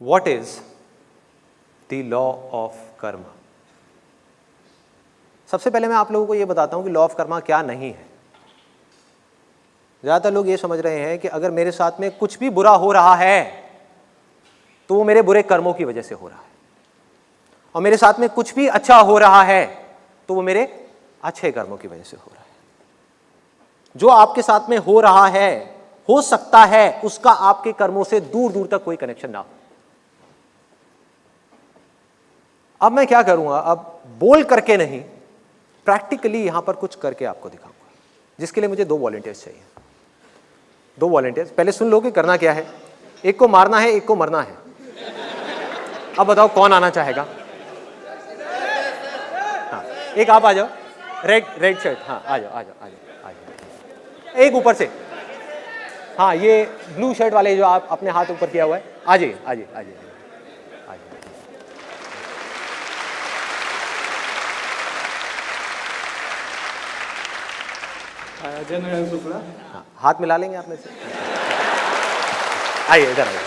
What is the law of karma? सबसे पहले मैं आप लोगों को ये बताता हूं कि लॉ ऑफ कर्मा क्या नहीं है। ज़्यादातर लोग ये समझ रहे हैं कि अगर मेरे साथ में कुछ भी बुरा हो रहा है तो वो मेरे बुरे कर्मों की वजह से हो रहा है, और मेरे साथ में कुछ भी अच्छा हो रहा है तो वो मेरे अच्छे कर्मों की वजह से हो रहा है। जो आपके साथ में हो रहा है, हो सकता है उसका आपके कर्मों से दूर दूर तक कोई कनेक्शन ना हो। अब मैं क्या करूंगा, अब बोल करके नहीं, प्रैक्टिकली यहां पर कुछ करके आपको दिखाऊंगा, जिसके लिए मुझे 2 वॉलंटियर्स चाहिए। 2 वॉलंटियर्स, पहले सुन लो कि करना क्या है। एक को मारना है, एक को मरना है। अब बताओ कौन आना चाहेगा? हाँ, एक आप आ जाओ, रेड शर्ट, हाँ आ जाओ आ जाओ आ जाओ आ जाओ। एक ऊपर से, हाँ ये ब्लू शर्ट वाले जो आप अपने हाथ ऊपर किया हुआ है, आ जाइए आ जाइए आ जाइए आ जाइए। अजय नारायण शुक्ला। हाँ, हाथ मिला लेंगे आप में से। आइए इधर आइए,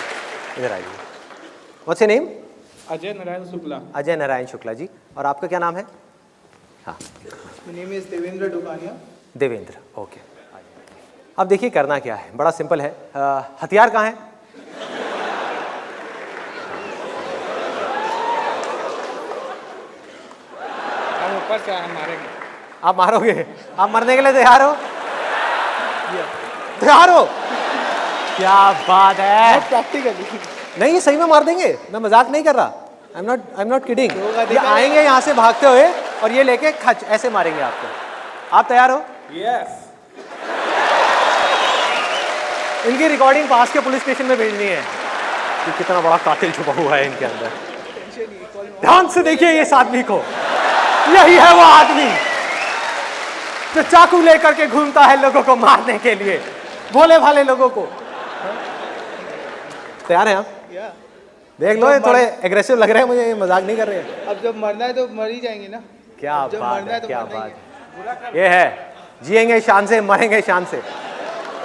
इधर आइए। What's your name? Ajay Narayan Shukla. Ajay Narayan Shukla ji. और आपका क्या नाम है? हाँ, my name is Devendra Dukania. Devendra, okay. अब देखिए करना क्या है, बड़ा सिंपल है। हथियार कहाँ है? हम ऊपर से हम मारेंगे। आप मारोगे? आप मरने के लिए तैयार हो? तैयार हो? क्या बात है। प्रैक्टिकली नहीं, ये सही में मार देंगे, मैं मजाक नहीं कर रहा। I am not kidding. ये आएंगे यहाँ से भागते हुए और ये लेके खच ऐसे मारेंगे आपको। आप तैयार हो? यस। इनकी रिकॉर्डिंग पास के पुलिस स्टेशन में भेजनी है कि कितना बड़ा कातिल छुपा हुआ है इनके अंदर। ध्यान से देखिए इस आदमी को, यही है वो आदमी जो चाकू लेकर के घूमता है लोगों को मारने के लिए, भोले भाले लोगों को। तैयार हैं आप? देख लो, ये थोड़े एग्रेसिव लग रहे हैं मुझे, ये मजाक नहीं कर रहे हैं। अब जब मरना है तो मर ही जाएंगे ना। क्या बात है, तो क्या मरना ही बात है। ये है, जिएंगे शान से, मरेंगे शान से।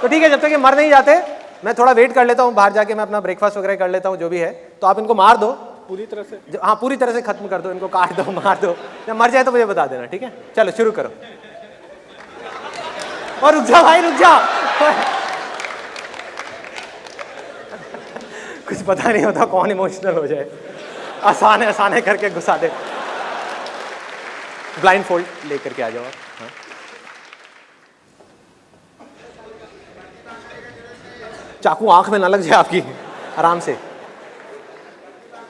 तो ठीक है, जब तक ये मर नहीं जाते मैं थोड़ा वेट कर लेता हूँ, बाहर जाके मैं अपना ब्रेकफास्ट वगैरह कर लेता हूँ, जो भी है। तो आप इनको मार दो पूरी तरह से। हाँ, पूरी तरह से खत्म कर दो इनको, काट दो, मार दो। जब मर जाए तो मुझे बता देना, ठीक है? चलो शुरू करो। और रुक जा भाई, रुक जा। कुछ पता नहीं होता कौन इमोशनल हो जाए। आसान है, आसान है करके घुसा दे। ब्लाइंड फोल्ड लेकर के आ जाओ आप। हाँ। चाकू आंख में ना लग जाए आपकी, आराम से।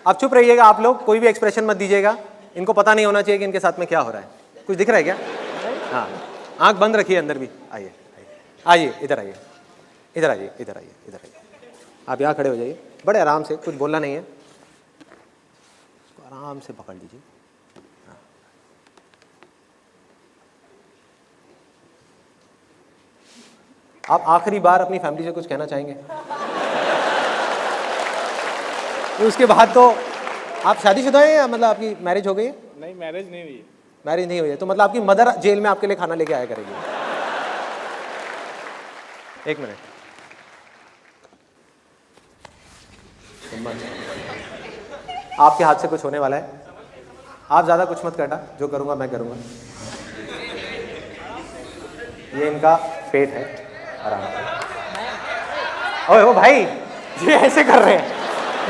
अब चुप रहिएगा आप लोग, कोई भी एक्सप्रेशन मत दीजिएगा। इनको पता नहीं होना चाहिए कि इनके साथ में क्या हो रहा है। कुछ दिख रहा है क्या? हाँ, आंख बंद रखिए अंदर भी। आइए आइए, इधर आइए, इधर आइए, इधर आइए, इधर आइए। आप यहाँ खड़े हो जाइए, बड़े आराम से, कुछ बोलना नहीं है। आराम से पकड़ लीजिए। हाँ। आप आखिरी बार अपनी फैमिली से कुछ कहना चाहेंगे? उसके बाद तो आप शादीशुदा हैं या मतलब आपकी मैरिज हो गई है? नहीं, मैरिज नहीं हुई है। मैरिज नहीं हुई है, तो मतलब आपकी मदर जेल में आपके लिए खाना लेके आया करेगी। एक मिनट, आपके हाथ से कुछ होने वाला है। आप ज्यादा कुछ मत करना, जो करूंगा मैं करूंगा। ये इनका पेट है, आराम से। ओए ओ भाई, ये ऐसे कर रहे हैं,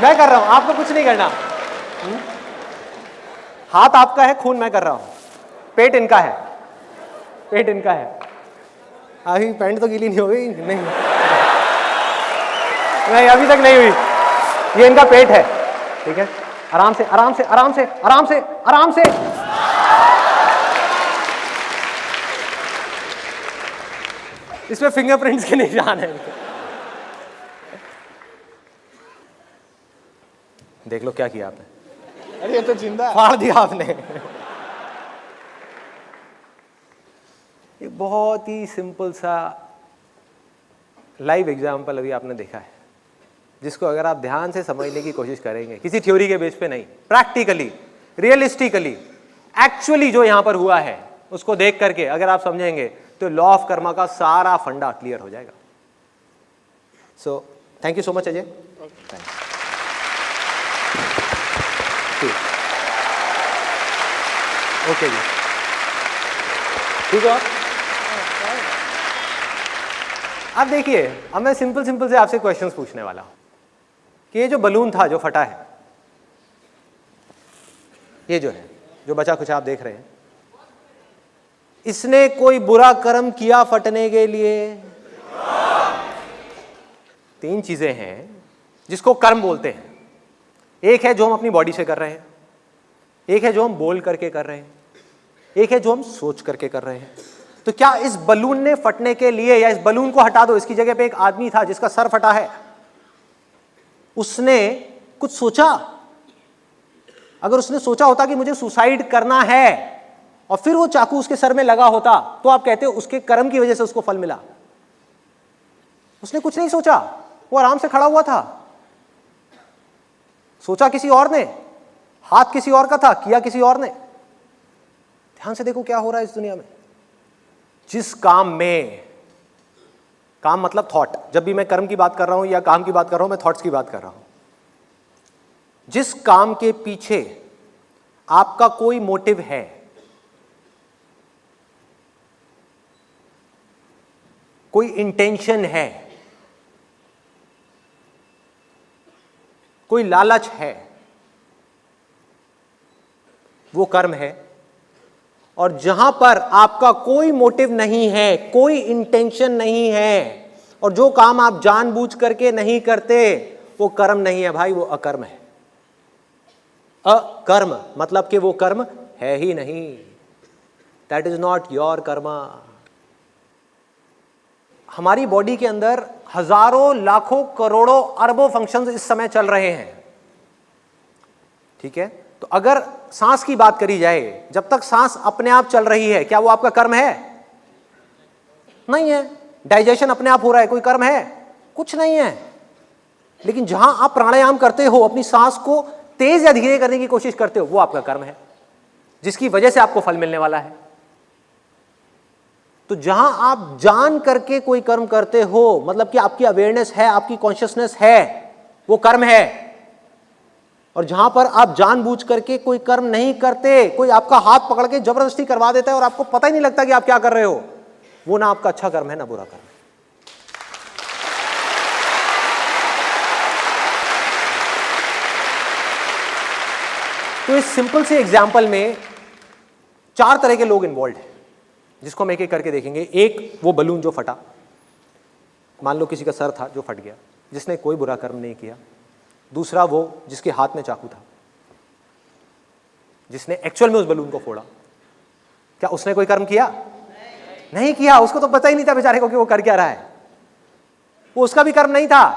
मैं कर रहा हूं, आपको कुछ नहीं करना। हाथ आपका है, खून मैं कर रहा हूं, पेट इनका है, पेट इनका है। अभी पैंट तो गीली नहीं हो गई? नहीं, नहीं अभी तक नहीं हुई। ये इनका पेट है, ठीक है? आराम से आराम से आराम से आराम से आराम से। इसमें फिंगरप्रिंट्स के निशान है इनके। देख लो क्या किया आपने। अरे ये तो जिंदा फाड़ दिया आपने। ये बहुत ही सिंपल सा लाइव एग्जाम्पल अभी आपने देखा है, जिसको अगर आप ध्यान से समझने की कोशिश करेंगे, किसी थ्योरी के बेस पे नहीं, प्रैक्टिकली, रियलिस्टिकली, एक्चुअली जो यहां पर हुआ है उसको देख करके अगर आप समझेंगे तो लॉ ऑफ कर्मा का सारा फंडा क्लियर हो जाएगा। So thank you so much Ajay. ठीक, ओके जी, ठीक है। अब देखिए, अब मैं सिंपल से आपसे क्वेश्चंस पूछने वाला हूं कि ये जो बलून था जो फटा है, ये जो है, जो बचा कुछ आप देख रहे हैं, इसने कोई बुरा कर्म किया फटने के लिए? तीन चीजें हैं जिसको कर्म बोलते हैं। एक है जो हम अपनी बॉडी से कर रहे हैं, एक है जो हम बोल करके कर रहे हैं, एक है जो हम सोच करके कर रहे हैं। तो क्या इस बलून ने फटने के लिए, या इस बलून को हटा दो, इसकी जगह पे एक आदमी था जिसका सर फटा है, उसने कुछ सोचा? अगर उसने सोचा होता कि मुझे सुसाइड करना है और फिर वो चाकू उसके सर में लगा होता, तो आप कहते हो उसके कर्म की वजह से उसको फल मिला। उसने कुछ नहीं सोचा, वो आराम से खड़ा हुआ था। सोचा किसी और ने, हाथ किसी और का था, किया किसी और ने। ध्यान से देखो क्या हो रहा है इस दुनिया में। जिस काम में, काम मतलब थॉट, जब भी मैं कर्म की बात कर रहा हूं या काम की बात कर रहा हूं, मैं थॉट्स की बात कर रहा हूं। जिस काम के पीछे आपका कोई मोटिव है, कोई इंटेंशन है, कोई लालच है, वो कर्म है। और जहां पर आपका कोई मोटिव नहीं है, कोई इंटेंशन नहीं है, और जो काम आप जानबूझ करके नहीं करते, वो कर्म नहीं है भाई, वो अकर्म है। अकर्म मतलब कि वो कर्म है ही नहीं। That is not your Karma. हमारी बॉडी के अंदर हजारों, लाखों, करोड़ों, अरबों फंक्शंस इस समय चल रहे हैं, ठीक है। तो अगर सांस की बात करी जाए, जब तक सांस अपने आप चल रही है, क्या वो आपका कर्म है? नहीं है। डाइजेशन अपने आप हो रहा है, कोई कर्म है? कुछ नहीं है। लेकिन जहां आप प्राणायाम करते हो, अपनी सांस को तेज या धीरे करने की कोशिश करते हो, वो आपका कर्म है, जिसकी वजह से आपको फल मिलने वाला है। तो जहां आप जान करके कोई कर्म करते हो, मतलब कि आपकी अवेयरनेस है, आपकी कॉन्शियसनेस है, वो कर्म है। और जहां पर आप जानबूझ करके कोई कर्म नहीं करते, कोई आपका हाथ पकड़ के जबरदस्ती करवा देता है और आपको पता ही नहीं लगता कि आप क्या कर रहे हो, वो ना आपका अच्छा कर्म है ना बुरा कर्म है। तो इस सिंपल से एग्जाम्पल में 4 तरह के लोग इन्वॉल्व हैं, जिसको हम एक एक करके देखेंगे। एक, वो बलून जो फटा, मान लो किसी का सर था जो फट गया, जिसने कोई बुरा कर्म नहीं किया। दूसरा, वो जिसके हाथ में चाकू था, जिसने एक्चुअल में उस बलून को फोड़ा। क्या उसने कोई कर्म किया? नहीं किया। उसको तो पता ही नहीं था बेचारे को कि वो कर क्या रहा है, वो उसका भी कर्म नहीं था।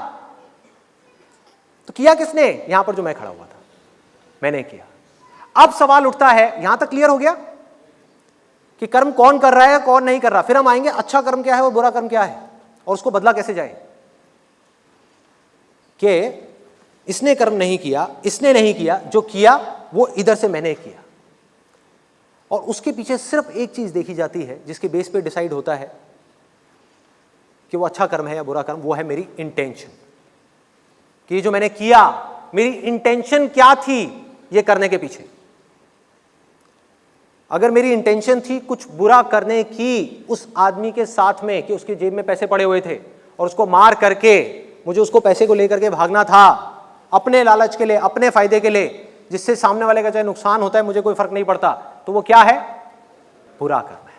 तो किया किसने? यहां पर जो मैं खड़ा हुआ था, मैंने किया। अब सवाल उठता है, यहां तक क्लियर हो गया कि कर्म कौन कर रहा है, कौन नहीं कर रहा। फिर हम आएंगे अच्छा कर्म क्या है और बुरा कर्म क्या है, और उसको बदला कैसे जाए। कि इसने कर्म नहीं किया, इसने नहीं किया, जो किया वो इधर से मैंने किया। और उसके पीछे सिर्फ एक चीज देखी जाती है, जिसके बेस पे डिसाइड होता है कि वो अच्छा कर्म है या बुरा कर्म। वो है मेरी इंटेंशन, कि जो मैंने किया, मेरी इंटेंशन क्या थी ये करने के पीछे। अगर मेरी इंटेंशन थी कुछ बुरा करने की उस आदमी के साथ में, कि उसके जेब में पैसे पड़े हुए थे और उसको मार करके मुझे उसको पैसे को लेकर के भागना था, अपने लालच के लिए, अपने फायदे के लिए, जिससे सामने वाले का चाहे नुकसान होता है मुझे कोई फर्क नहीं पड़ता, तो वो क्या है? बुरा कर्म है।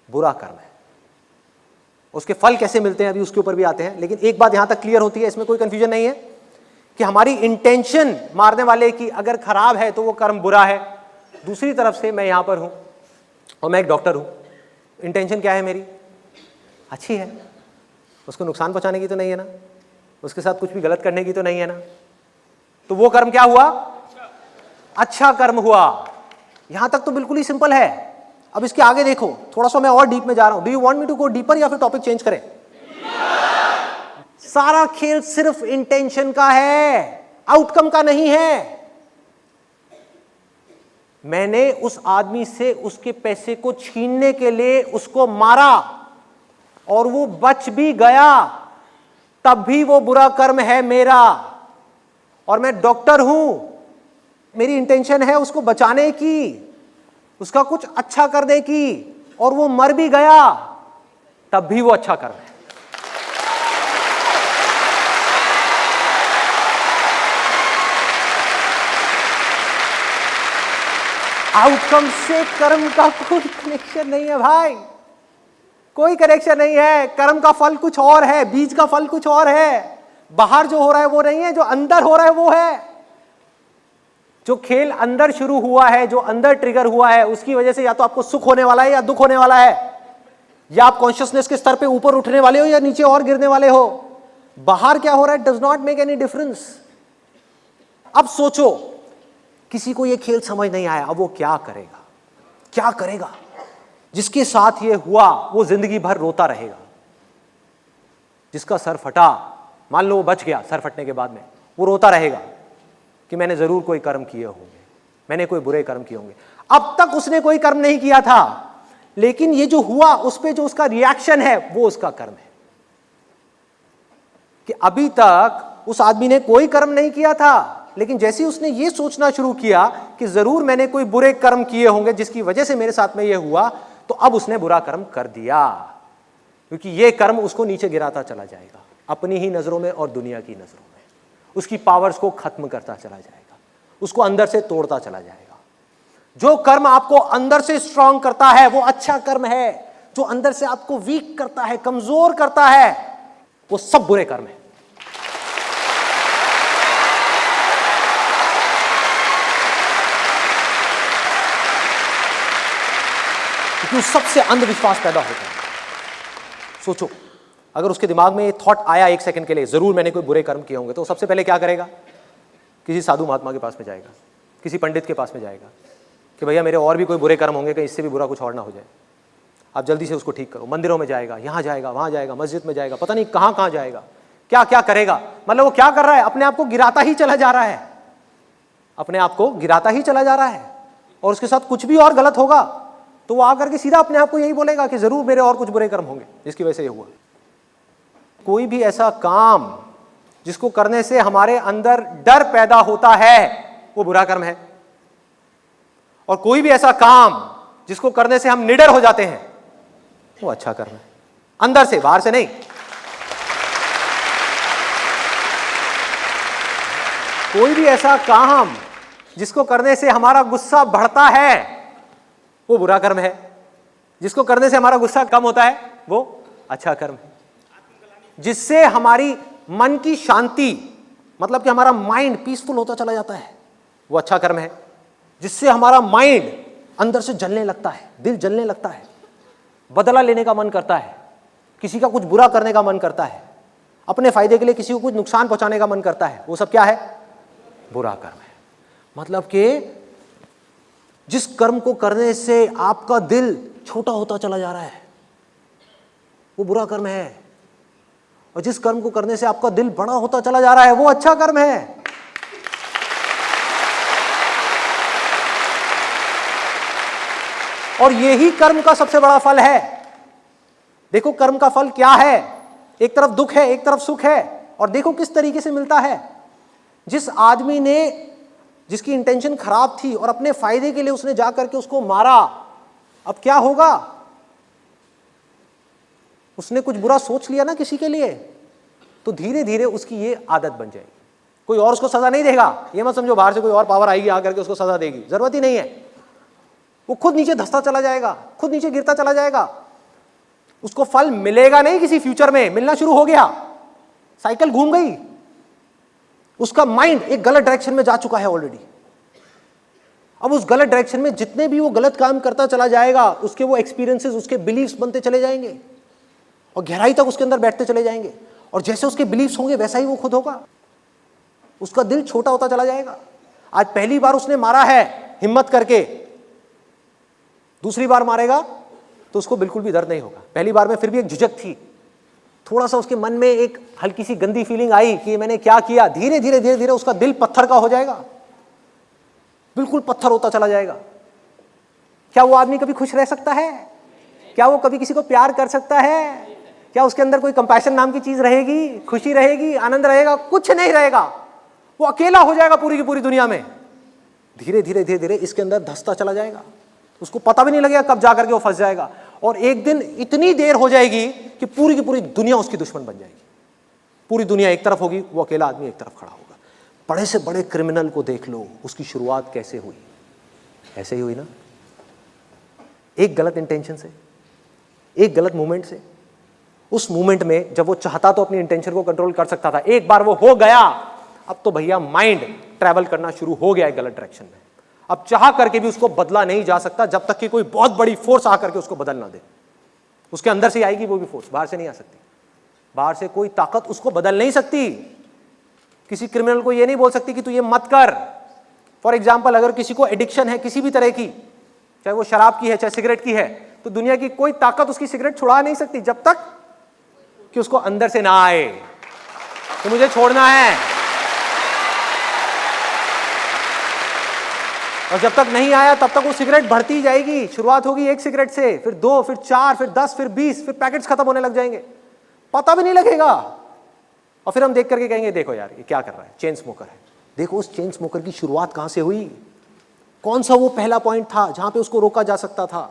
बुरा कर्म है। उसके फल कैसे मिलते हैं अभी उसके ऊपर भी आते हैं। लेकिन एक बात यहां तक क्लियर होती है, इसमें कोई कंफ्यूजन नहीं है, कि हमारी इंटेंशन मारने वाले की अगर खराब है तो वो कर्म बुरा है। दूसरी तरफ से मैं यहां पर हूं और मैं एक डॉक्टर हूं, इंटेंशन क्या है मेरी? अच्छी है। उसको नुकसान पहुंचाने की तो नहीं है ना, उसके साथ कुछ भी गलत करने की तो नहीं है ना। तो वो कर्म क्या हुआ? अच्छा कर्म हुआ। यहां तक तो बिल्कुल ही सिंपल है। अब इसके आगे देखो, थोड़ा सा मैं और डीप में जा रहा हूं। Do you want me to go deeper या फिर टॉपिक चेंज करें? सारा खेल सिर्फ इंटेंशन का है, आउटकम का नहीं है। मैंने उस आदमी से उसके पैसे को छीनने के लिए उसको मारा और वो बच भी गया, तब भी वो बुरा कर्म है मेरा। और मैं डॉक्टर हूं, मेरी इंटेंशन है उसको बचाने की, उसका कुछ अच्छा करने की, और वो मर भी गया तब भी वो अच्छा कर रहा है। आउटकम से कर्म का कोई कनेक्शन नहीं है भाई, कोई कनेक्शन नहीं है। कर्म का फल कुछ और है, बीज का फल कुछ और है। बाहर जो हो रहा है वो नहीं है, जो अंदर हो रहा है वो है। जो खेल अंदर शुरू हुआ है, जो अंदर ट्रिगर हुआ है, उसकी वजह से या तो आपको सुख होने वाला है या दुख होने वाला है, या आप कॉन्शियसनेस के स्तर पे ऊपर उठने वाले हो या नीचे और गिरने वाले हो। बाहर क्या हो रहा है does not make any difference. अब सोचो, किसी को ये खेल समझ नहीं आया, अब वो क्या करेगा? क्या करेगा? जिसके साथ ये हुआ वो जिंदगी भर रोता रहेगा। जिसका सर फटा, मान लो वो बच गया, सर फटने के बाद में वो रोता रहेगा कि मैंने जरूर कोई कर्म किए होंगे, मैंने कोई बुरे कर्म किए होंगे। अब तक उसने कोई कर्म नहीं किया था, लेकिन ये जो हुआ उस पे जो उसका रिएक्शन है वो उसका कर्म है। कि अभी तक उस आदमी ने कोई कर्म नहीं किया था, लेकिन जैसे ही उसने ये सोचना शुरू किया कि जरूर मैंने कोई बुरे कर्म किए होंगे जिसकी वजह से मेरे साथ में ये हुआ, तो अब उसने बुरा कर्म कर दिया, क्योंकि ये कर्म उसको नीचे गिराता चला जाएगा, अपनी ही नजरों में और दुनिया की नजरों में। उसकी पावर्स को खत्म करता चला जाएगा, उसको अंदर से तोड़ता चला जाएगा। जो कर्म आपको अंदर से स्ट्रांग करता है वो अच्छा कर्म है, जो अंदर से आपको वीक करता है, कमजोर करता है, वो सब बुरे कर्म है। क्योंकि उस सबसे अंधविश्वास पैदा होता है। सोचो, अगर उसके दिमाग में ये थॉट आया एक सेकंड के लिए, जरूर मैंने कोई बुरे कर्म किए होंगे, तो सबसे पहले क्या करेगा? किसी साधु महात्मा के पास में जाएगा, किसी पंडित के पास में जाएगा कि भैया मेरे और भी कोई बुरे कर्म होंगे, कहीं इससे भी बुरा कुछ और ना हो जाए, आप जल्दी से उसको ठीक करो। मंदिरों में जाएगा, यहाँ जाएगा, वहाँ जाएगा, मस्जिद में जाएगा, पता नहीं कहाँ कहाँ जाएगा, क्या क्या करेगा। मतलब वो क्या कर रहा है? अपने आप को गिराता ही चला जा रहा है, अपने आप को गिराता ही चला जा रहा है। और उसके साथ कुछ भी और गलत होगा तो वो आकर के सीधा अपने आप को यही बोलेगा कि जरूर मेरे और कुछ बुरे कर्म होंगे जिसकी वजह से ये हुआ। कोई भी ऐसा काम जिसको करने से हमारे अंदर डर पैदा होता है वो बुरा कर्म है, और कोई भी ऐसा काम जिसको करने से हम निडर हो जाते हैं वो अच्छा कर्म है, अंदर से, बाहर से नहीं। कोई भी ऐसा काम जिसको करने से हमारा गुस्सा बढ़ता है वो बुरा कर्म है, जिसको करने से हमारा गुस्सा कम होता है वो अच्छा कर्म है। जिससे हमारी मन की शांति, मतलब कि हमारा माइंड पीसफुल होता चला जाता है, वो अच्छा कर्म है। जिससे हमारा माइंड अंदर से जलने लगता है, दिल जलने लगता है, बदला लेने का मन करता है, किसी का कुछ बुरा करने का मन करता है, अपने फायदे के लिए किसी को कुछ नुकसान पहुंचाने का मन करता है, वो सब क्या है? बुरा कर्म है। मतलब कि जिस कर्म को करने से आपका दिल छोटा होता चला जा रहा है वो बुरा कर्म है, और जिस कर्म को करने से आपका दिल बड़ा होता चला जा रहा है वो अच्छा कर्म है। और यही कर्म का सबसे बड़ा फल है। देखो कर्म का फल क्या है, एक तरफ दुख है, एक तरफ सुख है, और देखो किस तरीके से मिलता है। जिस आदमी ने, जिसकी इंटेंशन खराब थी और अपने फायदे के लिए उसने जाकर के उसको मारा, अब क्या होगा? उसने कुछ बुरा सोच लिया ना किसी के लिए, तो धीरे धीरे उसकी ये आदत बन जाएगी। कोई और उसको सजा नहीं देगा, ये मत समझो बाहर से कोई और पावर आएगी आकर के उसको सजा देगी, जरूरत ही नहीं है। वो खुद नीचे धंसता चला जाएगा, खुद नीचे गिरता चला जाएगा। उसको फल मिलेगा नहीं किसी फ्यूचर में, मिलना शुरू हो गया, साइकिल घूम गई, उसका माइंड एक गलत डायरेक्शन में जा चुका है ऑलरेडी। अब उस गलत डायरेक्शन में जितने भी वो गलत काम करता चला जाएगा, उसके वो एक्सपीरियंसेस, उसके बिलीफ्स बनते चले जाएंगे और गहराई तक उसके अंदर बैठते चले जाएंगे, और जैसे उसके बिलीफ्स होंगे वैसा ही वो खुद होगा। उसका दिल छोटा होता चला जाएगा। आज पहली बार उसने मारा है हिम्मत करके, दूसरी बार मारेगा तो उसको बिल्कुल भी दर्द नहीं होगा। पहली बार में फिर भी एक झिझक थी, थोड़ा सा उसके मन में एक हल्की सी गंदी फीलिंग आई कि मैंने क्या किया। धीरे धीरे धीरे धीरे उसका दिल पत्थर का हो जाएगा, बिल्कुल पत्थर होता चला जाएगा। क्या वो आदमी कभी खुश रह सकता है? क्या वो कभी किसी को प्यार कर सकता है? क्या उसके अंदर कोई कंपैशन नाम की चीज रहेगी, खुशी रहेगी, आनंद रहेगा? कुछ नहीं रहेगा। वो अकेला हो जाएगा पूरी की पूरी दुनिया में। धीरे धीरे धीरे धीरे इसके अंदर धंसता चला जाएगा, उसको पता भी नहीं लगेगा कब जा करके वो फंस जाएगा, और एक दिन इतनी देर हो जाएगी कि पूरी की पूरी दुनिया उसकी दुश्मन बन जाएगी। पूरी दुनिया एक तरफ होगी, वो अकेला आदमी एक तरफ खड़ा होगा। बड़े से बड़े क्रिमिनल को देख लो, उसकी शुरुआत कैसे हुई, ऐसे ही हुई ना, एक गलत इंटेंशन से, एक गलत मूवमेंट से। उस मूवमेंट में जब वो चाहता तो अपनी इंटेंशन को कंट्रोल कर सकता था, एक बार वो हो गया, अब तो भैया माइंड ट्रैवल करना शुरू हो गया है गलत डायरेक्शन में। अब चाह करके भी उसको बदला नहीं जा सकता जब तक कि कोई बहुत बड़ी फोर्स आकर के उसको बदल ना दे। उसके अंदर से आएगी वो भी फोर्स, बाहर से नहीं आ सकती। बाहर से कोई ताकत उसको बदल नहीं सकती। किसी क्रिमिनल को ये नहीं बोल सकती कि तू ये मत कर। फॉर एग्जाम्पल, अगर किसी को एडिक्शन है किसी भी तरह की, चाहे वो शराब की है चाहे सिगरेट की है, तो दुनिया की कोई ताकत उसकी सिगरेट छुड़ा नहीं सकती जब तक कि उसको अंदर से ना आए कि मुझे छोड़ना है। और जब तक नहीं आया तब तक वो सिगरेट बढ़ती जाएगी। शुरुआत होगी एक सिगरेट से, फिर 2, फिर 4, फिर 10, फिर 20, फिर पैकेट्स खत्म होने लग जाएंगे, पता भी नहीं लगेगा। और फिर हम देख करके कहेंगे देखो यार ये क्या कर रहा है, चेन स्मोकर है। देखो उस चेन स्मोकर की शुरुआत कहां से हुई, कौन सा वो पहला पॉइंट था जहां पे उसको रोका जा सकता था।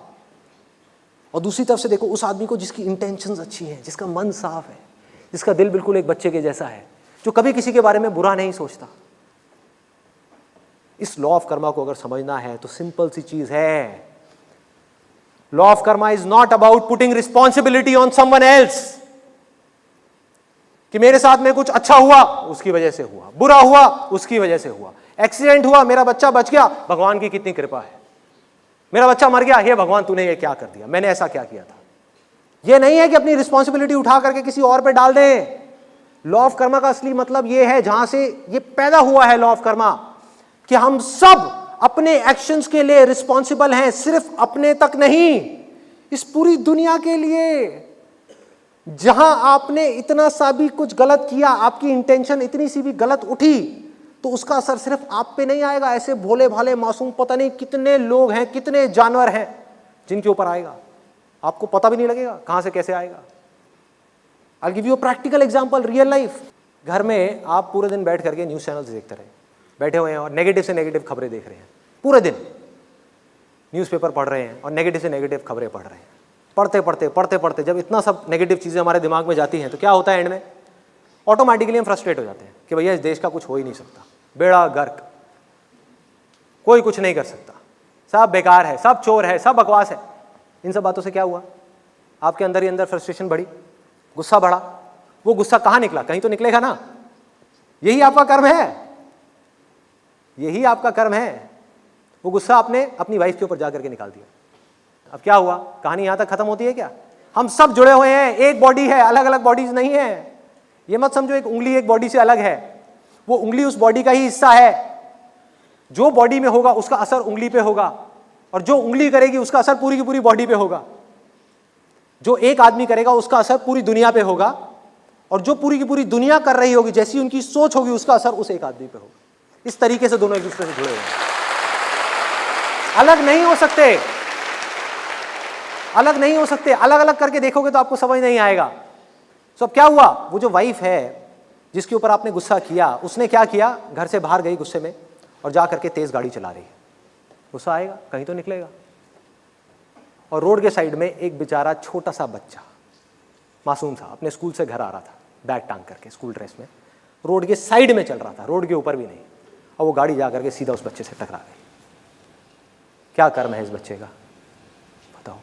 और दूसरी तरफ से देखो उस आदमी को जिसकी इंटेंशंस अच्छी हैं, जिसका मन साफ है, जिसका दिल बिल्कुल एक बच्चे के जैसा है, जो कभी किसी के बारे में बुरा नहीं सोचता। इस लॉ ऑफ कर्मा को अगर समझना है तो सिंपल सी चीज है, law of Karma is not about putting responsibility on someone else, कि मेरे साथ में कुछ अच्छा हुआ उसकी वजह से हुआ, बुरा हुआ उसकी वजह से हुआ, एक्सीडेंट हुआ मेरा बच्चा बच गया, भगवान की कितनी कृपा है, मेरा बच्चा मर गया, हे भगवान तूने ये क्या कर दिया, मैंने ऐसा क्या किया था। ये नहीं है कि अपनी रिस्पॉन्सिबिलिटी उठा करके किसी और पे डाल दें। लॉ ऑफ कर्मा का असली मतलब ये है, जहां से ये पैदा हुआ है लॉ ऑफ कर्मा, कि हम सब अपने एक्शंस के लिए रिस्पॉन्सिबल हैं, सिर्फ अपने तक नहीं, इस पूरी दुनिया के लिए। जहां आपने इतना सा भी कुछ गलत किया, आपकी इंटेंशन इतनी सी भी गलत उठी, तो उसका असर सिर्फ आप पे नहीं आएगा। ऐसे भोले भाले मासूम पता नहीं कितने लोग हैं, कितने जानवर हैं जिनके ऊपर आएगा, आपको पता भी नहीं लगेगा कहां से कैसे आएगा। I give you a practical example, real life. घर में आप पूरे दिन बैठ करके न्यूज चैनल्स देखते रहे, बैठे हुए हैं और नेगेटिव से नेगेटिव खबरें देख रहे हैं, पूरे दिन न्यूज़पेपर पढ़ रहे हैं और नेगेटिव से नेगेटिव खबरें पढ़ रहे हैं। पढ़ते पढ़ते पढ़ते पढ़ते जब इतना सब नेगेटिव चीज़ें हमारे दिमाग में जाती हैं तो क्या होता है, एंड में ऑटोमेटिकली हम फ्रस्ट्रेट हो जाते हैं कि भैया इस देश का कुछ हो ही नहीं सकता, बेड़ा गर्क, कोई कुछ नहीं कर सकता, सब बेकार है, सब चोर है, सब बकवास है। इन सब बातों से क्या हुआ, आपके अंदर ही अंदर फ्रस्ट्रेशन बढ़ी, गुस्सा बढ़ा। वो गुस्सा कहाँ निकला, कहीं तो निकलेगा ना। यही आपका कर्म है, यही आपका कर्म है। वो गुस्सा आपने अपनी वाइफ के ऊपर जाकर के निकाल दिया। अब क्या हुआ, कहानी यहां तक खत्म होती है क्या? हम सब जुड़े हुए हैं, एक बॉडी है, अलग अलग बॉडीज नहीं है। ये मत समझो एक उंगली एक बॉडी से अलग है, वो उंगली उस बॉडी का ही हिस्सा है। जो बॉडी में होगा उसका असर उंगली पे होगा, और जो उंगली करेगी उसका असर पूरी की पूरी बॉडी पे होगा। जो एक आदमी करेगा उसका असर पूरी दुनिया पे होगा, और जो पूरी की पूरी दुनिया कर रही होगी, जैसी उनकी सोच होगी, उसका असर उस एक आदमी पे होगा। इस तरीके से दोनों एक दूसरे से जुड़े हुए हैं, अलग नहीं हो सकते, अलग नहीं हो सकते। अलग अलग करके देखोगे तो आपको समझ नहीं आएगा। तो अब क्या हुआ, वो जो वाइफ है जिसके ऊपर आपने गुस्सा किया, उसने क्या किया, घर से बाहर गई गुस्से में और जा करके तेज गाड़ी चला रही है। गुस्सा आएगा, कहीं तो निकलेगा। और रोड के साइड में एक बेचारा छोटा सा बच्चा, मासूम सा, अपने स्कूल से घर आ रहा था, बैग टांग करके, स्कूल ड्रेस में, रोड के साइड में चल रहा था, रोड के ऊपर भी नहीं, और वो गाड़ी जा करके सीधा उस बच्चे से टकरा गई। क्या कर्म है इस बच्चे का, बताओ।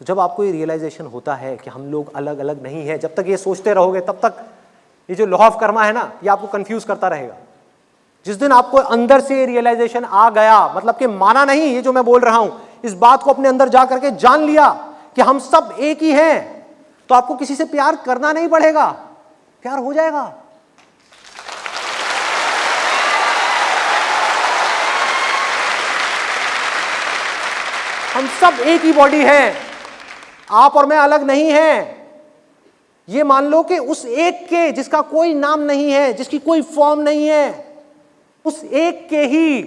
तो जब आपको ये रियलाइजेशन होता है कि हम लोग अलग अलग नहीं है, जब तक ये सोचते रहोगे तब तक ये जो लॉ ऑफ कर्मा है ना, ये आपको कंफ्यूज करता रहेगा। जिस दिन आपको अंदर से रियलाइजेशन आ गया, मतलब कि माना नहीं ये जो मैं बोल रहा हूं, इस बात को अपने अंदर जा करके जान लिया कि हम सब एक ही हैं, तो आपको किसी से प्यार करना नहीं पड़ेगा, प्यार हो जाएगा। हम सब एक ही बॉडी है, आप और मैं अलग नहीं हैं। ये मान लो कि उस एक के जिसका कोई नाम नहीं है, जिसकी कोई फॉर्म नहीं है, उस एक के ही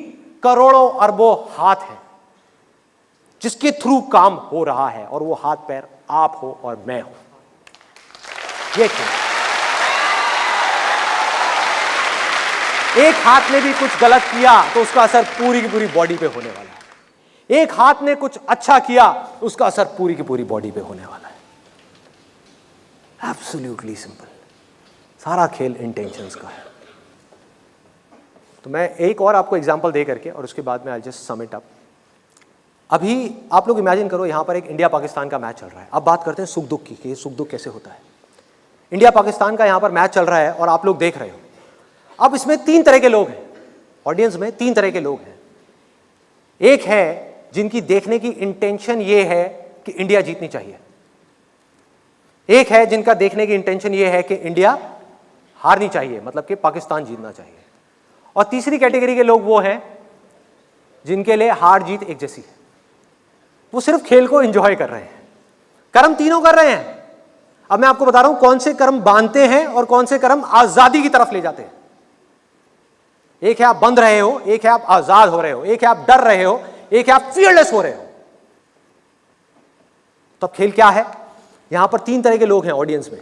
करोड़ों अरबों हाथ हैं जिसके थ्रू काम हो रहा है, और वो हाथ पैर आप हो और मैं हूं। ये क्यों? एक हाथ ने भी कुछ गलत किया तो उसका असर पूरी की पूरी बॉडी पे होने वाला है। एक हाथ ने कुछ अच्छा किया, उसका असर पूरी की पूरी बॉडी पे होने वाला है। Absolutely simple. सारा खेल इंटेंशंस का है। तो मैं एक और आपको एग्जांपल दे करके और उसके बाद में I just sum it up. अभी आप लोग इमेजिन करो, यहां पर एक इंडिया पाकिस्तान का मैच चल रहा है। अब बात करते हैं सुख दुख की, कि सुख दुख कैसे होता है। इंडिया पाकिस्तान का यहां पर मैच चल रहा है और आप लोग देख रहे हो। अब इसमें 3 तरह के लोग हैं, ऑडियंस में 3 तरह के लोग हैं। एक है जिनकी देखने की इंटेंशन ये है कि इंडिया जीतनी चाहिए। एक है जिनका देखने की इंटेंशन ये है कि इंडिया हारनी चाहिए, मतलब कि पाकिस्तान जीतना चाहिए। और तीसरी कैटेगरी के लोग वो हैं जिनके लिए हार जीत एक जैसी है। वो सिर्फ खेल को एंजॉय कर रहे हैं। कर्म तीनों कर रहे हैं। अब मैं आपको बता रहा हूं कौन से कर्म बांधते हैं और कौन से कर्म आजादी की तरफ ले जाते हैं। एक है आप बंध रहे हो, एक है आप आजाद हो रहे हो, एक है आप डर रहे हो, एक है आप फियरलेस हो रहे हो। तो अब खेल क्या है? यहां पर 3 तरह के लोग हैं ऑडियंस में।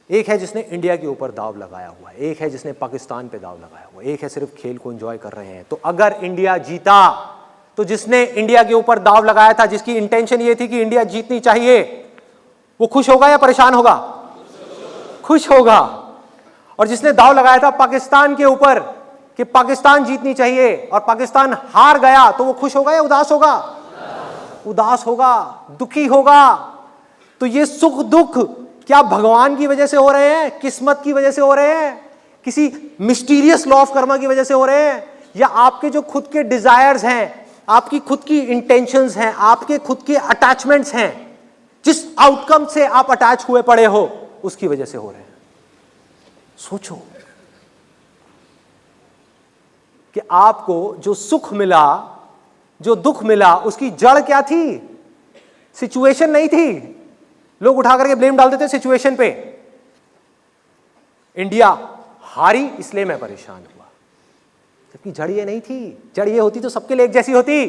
एक है जिसने इंडिया के ऊपर दाव लगाया हुआ है, एक है जिसने पाकिस्तान पे दाव लगाया हुआ है, एक है सिर्फ खेल को एंजॉय कर रहे हैं। तो अगर इंडिया जीता तो जिसने इंडिया के ऊपर दाव लगाया था, जिसकी इंटेंशन ये थी कि इंडिया जीतनी चाहिए, वो खुश होगा या परेशान होगा? खुश होगा। और जिसने दाव लगाया था पाकिस्तान के ऊपर कि पाकिस्तान जीतनी चाहिए और पाकिस्तान हार गया, तो वो खुश होगा या उदास होगा? उदास होगा, दुखी होगा। तो ये सुख दुख क्या भगवान की वजह से हो रहे हैं, किस्मत की वजह से हो रहे हैं, किसी मिस्टीरियस लॉ ऑफ कर्मा की वजह से हो रहे हैं, या आपके जो खुद के डिजायर्स हैं, आपकी खुद की इंटेंशंस हैं, आपके खुद के अटैचमेंट्स हैं, जिस आउटकम से आप अटैच हुए पड़े हो, उसकी वजह से हो रहे हैं? सोचो कि आपको जो सुख मिला, जो दुख मिला, उसकी जड़ क्या थी? सिचुएशन नहीं थी। लोग उठा करके ब्लेम डालते थे सिचुएशन पे। इंडिया हारी इसलिए मैं परेशान हुआ, जबकि जड़ ये नहीं थी। जड़ ये होती तो सबके लिए एक जैसी होती।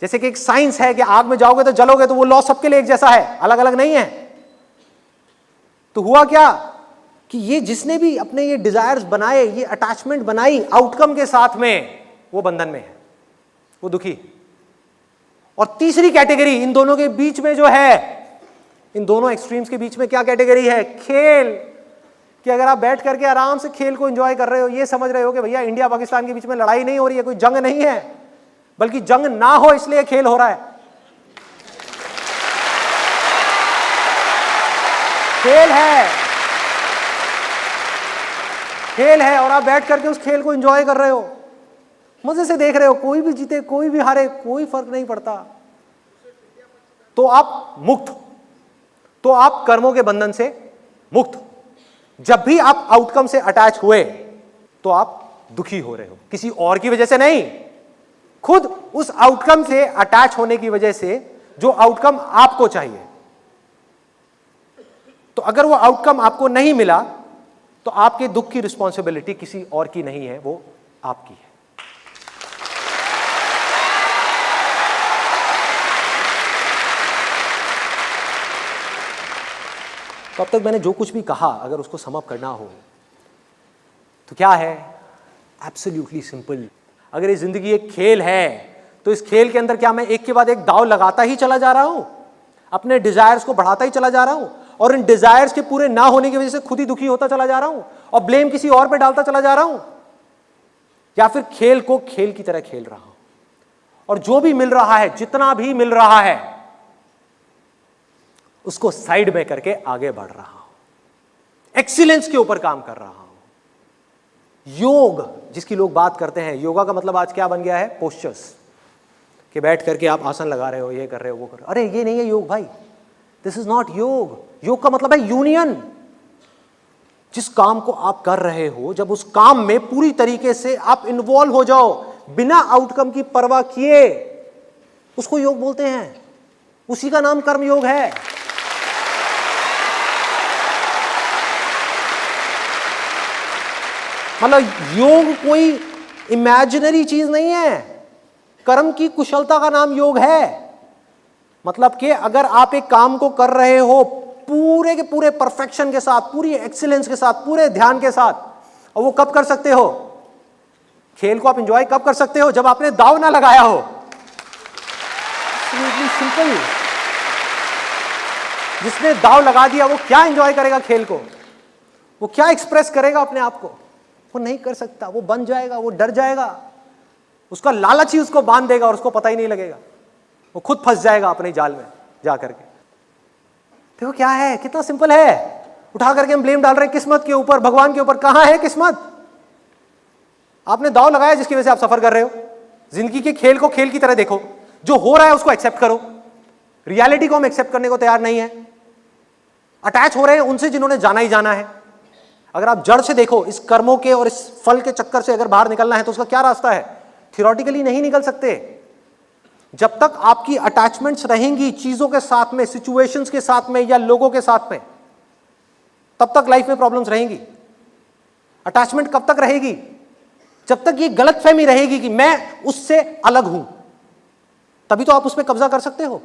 जैसे कि एक साइंस है कि आग में जाओगे तो जलोगे, तो वो लॉ सबके लिए एक जैसा है, अलग अलग नहीं है। तो हुआ क्या कि ये जिसने भी अपने ये डिजायर्स बनाए, ये अटैचमेंट बनाई आउटकम के साथ में, वो बंधन में है, वो दुखी। और तीसरी कैटेगरी इन दोनों के बीच में जो है, इन दोनों एक्सट्रीम्स के बीच में क्या कैटेगरी है? खेल। कि अगर आप बैठ करके आराम से खेल को एंजॉय कर रहे हो, ये समझ रहे हो कि भैया इंडिया पाकिस्तान के बीच में लड़ाई नहीं हो रही है, कोई जंग नहीं है, बल्कि जंग ना हो इसलिए खेल हो रहा है। खेल है, खेल है, और आप बैठ करके उस खेल को एंजॉय कर रहे हो, मजे से देख रहे हो। कोई भी जीते, कोई भी हारे, कोई फर्क नहीं पड़ता। तो आप मुक्त, तो आप कर्मों के बंधन से मुक्त। जब भी आप आउटकम से अटैच हुए तो आप दुखी हो रहे हो, किसी और की वजह से नहीं, खुद उस आउटकम से अटैच होने की वजह से, जो आउटकम आपको चाहिए। तो अगर वो आउटकम आपको नहीं मिला तो आपके दुख की रिस्पॉन्सिबिलिटी किसी और की नहीं है, वो आपकी है। तो अब तक मैंने जो कुछ भी कहा, अगर उसको समअप करना हो तो क्या है? Absolutely simple. अगर ये जिंदगी एक खेल है, तो इस खेल के अंदर क्या मैं एक के बाद एक दाव लगाता ही चला जा रहा हूं, अपने डिजायर्स को बढ़ाता ही चला जा रहा हूं, और इन डिजायर्स के पूरे ना होने की वजह से खुद ही दुखी होता चला जा रहा हूं और ब्लेम किसी और पे डालता चला जा रहा हूं, या फिर खेल को खेल की तरह खेल रहा हूं और जो भी मिल रहा है, जितना भी मिल रहा है, उसको साइड में करके आगे बढ़ रहा हूं, एक्सीलेंस के ऊपर काम कर रहा हूं। योग जिसकी लोग बात करते हैं, योगा का मतलब आज क्या बन गया है? पोस्चर्स, कि बैठ करके आप आसन लगा रहे हो, ये कर रहे हो, वो कर रहे हो। अरे ये नहीं है योग भाई, दिस इज नॉट योग। योग का मतलब है यूनियन। जिस काम को आप कर रहे हो, जब उस काम में पूरी तरीके से आप इन्वॉल्व हो जाओ, बिना आउटकम की परवाह किए, उसको योग बोलते हैं। उसी का नाम कर्म योग है। मतलब योग कोई इमेजिनरी चीज नहीं है, कर्म की कुशलता का नाम योग है। मतलब कि अगर आप एक काम को कर रहे हो पूरे के पूरे परफेक्शन के साथ, पूरी एक्सीलेंस के साथ, पूरे ध्यान के साथ, और वो कब कर सकते हो? खेल को आप एंजॉय कब कर सकते हो? जब आपने दाव ना लगाया हो। सिंपल। जिसने दाव लगा दिया वो क्या एंजॉय करेगा खेल को? वो क्या एक्सप्रेस करेगा अपने आप को? वो नहीं कर सकता, वो बन जाएगा, वो डर जाएगा, उसका लालच ही उसको बांध देगा और उसको पता ही नहीं लगेगा, वो खुद फंस जाएगा अपने जाल में जा करके। देखो क्या है, कितना सिंपल है। उठा करके हम ब्लेम डाल रहे हैं किस्मत के ऊपर, भगवान के ऊपर। कहां है किस्मत? आपने दाव लगाया जिसकी वजह से आप सफर कर रहे हो। जिंदगी के खेल को खेल की तरह देखो, जो हो रहा है उसको एक्सेप्ट करो। रियलिटी को हम एक्सेप्ट करने को तैयार नहीं है। अटैच हो रहे हैं उनसे जिन्होंने जाना ही जाना है। अगर आप जड़ से देखो, इस कर्मों के और इस फल के चक्कर से अगर बाहर निकलना है तो उसका क्या रास्ता है? थियोरेटिकली नहीं निकल सकते। जब तक आपकी अटैचमेंट्स रहेंगी चीजों के साथ में, सिचुएशंस के साथ में या लोगों के साथ में, तब तक लाइफ में प्रॉब्लम्स रहेंगी। अटैचमेंट कब तक रहेगी? जब तक ये गलतफहमी रहेगी कि मैं उससे अलग हूं, तभी तो आप उस पर कब्जा कर सकते हो।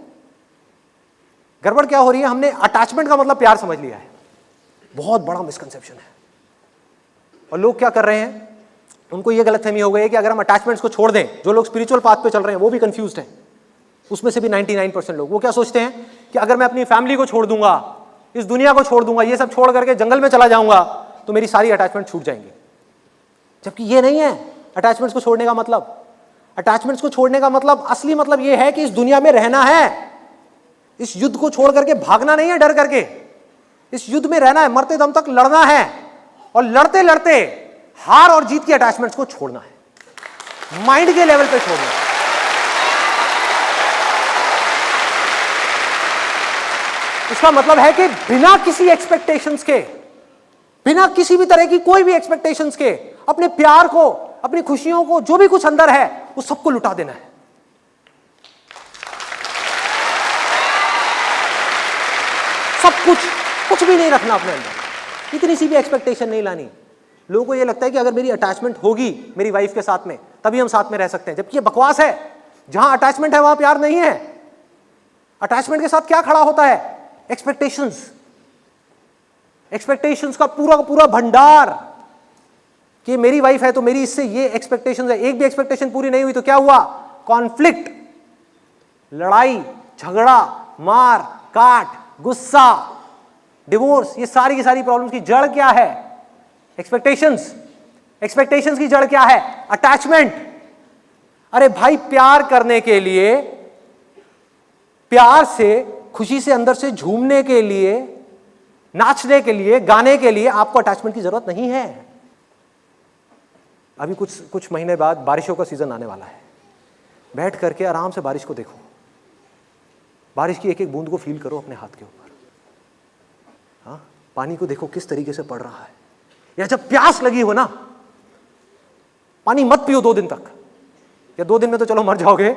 गड़बड़ क्या हो रही है? हमने अटैचमेंट का मतलब प्यार समझ लिया है। बहुत बड़ा मिसकंसेप्शन है। और लोग क्या कर रहे हैं, उनको ये गलतफहमी हो गई है कि अगर हम अटैचमेंट्स को छोड़ दें, जो लोग स्पिरिचुअल पाथ पे चल रहे हैं वो भी कंफ्यूज्ड हैं। उसमें से भी 99% लोग वो क्या सोचते हैं कि अगर मैं अपनी फैमिली को छोड़ दूंगा, इस दुनिया को छोड़ दूंगा, ये सब छोड़ करके जंगल में चला जाऊंगा, तो मेरी सारी अटैचमेंट छूट जाएंगी। जबकि ये नहीं है अटैचमेंट्स को छोड़ने का मतलब। अटैचमेंट्स को छोड़ने का मतलब, असली मतलब ये है कि इस दुनिया में रहना है। इस युद्ध को छोड़ करके भागना नहीं है डर करके। इस युद्ध में रहना है, मरते दम तक लड़ना है, और लड़ते लड़ते हार और जीत की अटैचमेंट्स को छोड़ना है, माइंड के लेवल पे छोड़ना है। इसका मतलब है कि बिना किसी एक्सपेक्टेशंस के, बिना किसी भी तरह की कोई भी एक्सपेक्टेशंस के, अपने प्यार को, अपनी खुशियों को, जो भी कुछ अंदर है वो सबको लुटा देना है। सब कुछ भी नहीं रखना अपने अंदर, इतनी सी भी एक्सपेक्टेशन नहीं लानी। लोगों को ये लगता है कि अगर मेरी अटैचमेंट होगी मेरी वाइफ के साथ में तभी हम साथ में रह सकते हैं, जबकि ये बकवास है। जहां अटैचमेंट है वहां प्यार नहीं है। अटैचमेंट के साथ क्या खड़ा होता है? एक्सपेक्टेशंस। एक्सपेक्टेशंस का पूरा भंडार, कि मेरी वाइफ है तो मेरी इससे ये एक्सपेक्टेशंस है। एक भी एक्सपेक्टेशन पूरी नहीं हुई तो क्या हुआ? कॉन्फ्लिक्ट, लड़ाई, झगड़ा, मार काट, गुस्सा, डिवोर्स। ये सारी की सारी प्रॉब्लम्स की जड़ क्या है? एक्सपेक्टेशंस। एक्सपेक्टेशंस की जड़ क्या है? अटैचमेंट। अरे भाई, प्यार करने के लिए, प्यार से, खुशी से अंदर से झूमने के लिए, नाचने के लिए, गाने के लिए आपको अटैचमेंट की जरूरत नहीं है। अभी कुछ महीने बाद बारिशों का सीजन आने वाला है। बैठ करके आराम से बारिश को देखो, बारिश की एक एक बूंद को फील करो अपने हाथ के ऊपर। हाँ, पानी को देखो किस तरीके से पड़ रहा है। या जब प्यास लगी हो ना, पानी मत पियो 2 दिन तक, या 2 दिन में तो चलो मर जाओगे।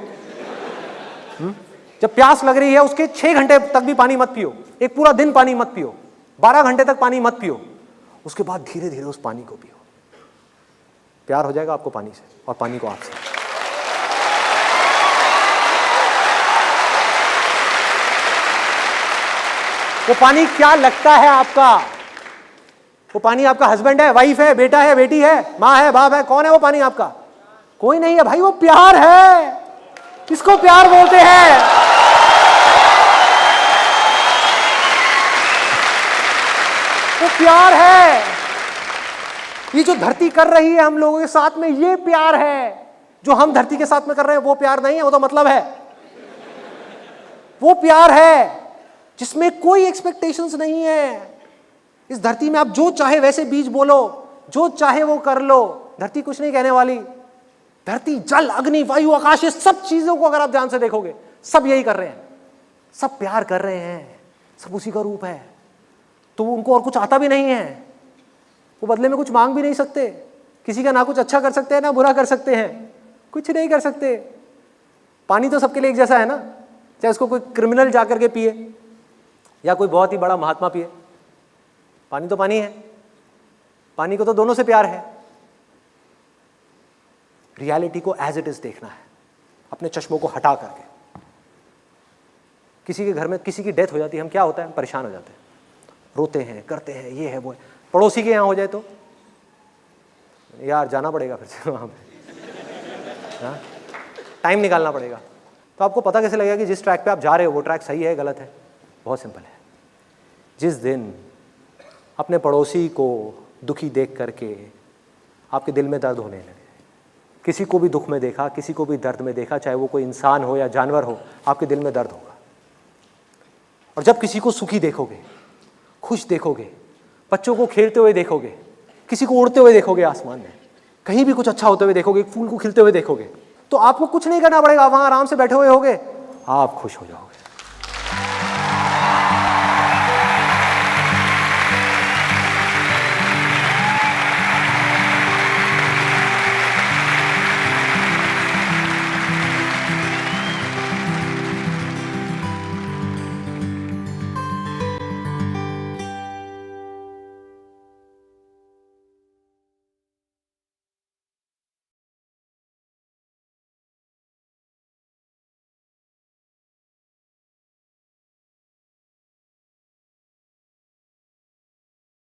जब प्यास लग रही है उसके 6 घंटे तक भी पानी मत पियो, एक पूरा दिन पानी मत पियो, 12 घंटे तक पानी मत पियो। उसके बाद धीरे धीरे उस पानी को पियो। प्यार हो जाएगा आपको पानी से और पानी को आपसे। वो पानी क्या लगता है आपका? वो पानी आपका हस्बैंड है, वाइफ है, बेटा है, बेटी है, माँ है, बाप है? कौन है वो पानी आपका? कोई नहीं है भाई, वो प्यार है। किसको प्यार बोलते हैं? वो प्यार है। ये जो धरती कर रही है हम लोगों के साथ में, ये प्यार है। जो हम धरती के साथ में कर रहे हैं वो प्यार नहीं है, वो तो मतलब है। वो प्यार है जिसमें कोई एक्सपेक्टेशंस नहीं है। इस धरती में आप जो चाहे वैसे बीज बोलो, जो चाहे वो कर लो, धरती कुछ नहीं कहने वाली। धरती, जल, अग्नि, वायु, आकाश, ये सब चीजों को अगर आप ध्यान से देखोगे, सब यही कर रहे हैं, सब प्यार कर रहे हैं, सब उसी का रूप है। तो उनको और कुछ आता भी नहीं है, वो बदले में कुछ मांग भी नहीं सकते। किसी का ना कुछ अच्छा कर सकते हैं ना बुरा कर सकते हैं, कुछ नहीं कर सकते। पानी तो सबके लिए एक जैसा है ना, चाहे उसको कोई क्रिमिनल जाकर के पिए या कोई बहुत ही बड़ा महात्मा पिए, पानी तो पानी है। पानी को तो दोनों से प्यार है। रियलिटी को एज इट इज देखना है, अपने चश्मों को हटा करके। किसी के घर में किसी की डेथ हो जाती है, हम क्या होता है? हम परेशान हो जाते हैं, रोते हैं, करते हैं, ये है वो है। पड़ोसी के यहाँ हो जाए तो यार जाना पड़ेगा फिर से वहाँ पे, हाँ टाइम निकालना पड़ेगा। तो आपको पता कैसे लगेगा कि जिस ट्रैक पे आप जा रहे हो वो ट्रैक सही है गलत है? बहुत सिंपल है। जिस दिन अपने पड़ोसी को दुखी देख करके आपके दिल में दर्द होने लगे, किसी को भी दुख में देखा, किसी को भी दर्द में देखा, चाहे वो कोई इंसान हो या जानवर हो, आपके दिल में दर्द होगा। और जब किसी को सुखी देखोगे, खुश देखोगे, बच्चों को खेलते हुए देखोगे, किसी को उड़ते हुए देखोगे आसमान में, कहीं भी कुछ अच्छा होते हुए देखोगे, फूल को खिलते हुए देखोगे, तो आपको कुछ नहीं करना पड़ेगा, वहां आराम से बैठे हुए होगे, आप खुश हो जाओगे।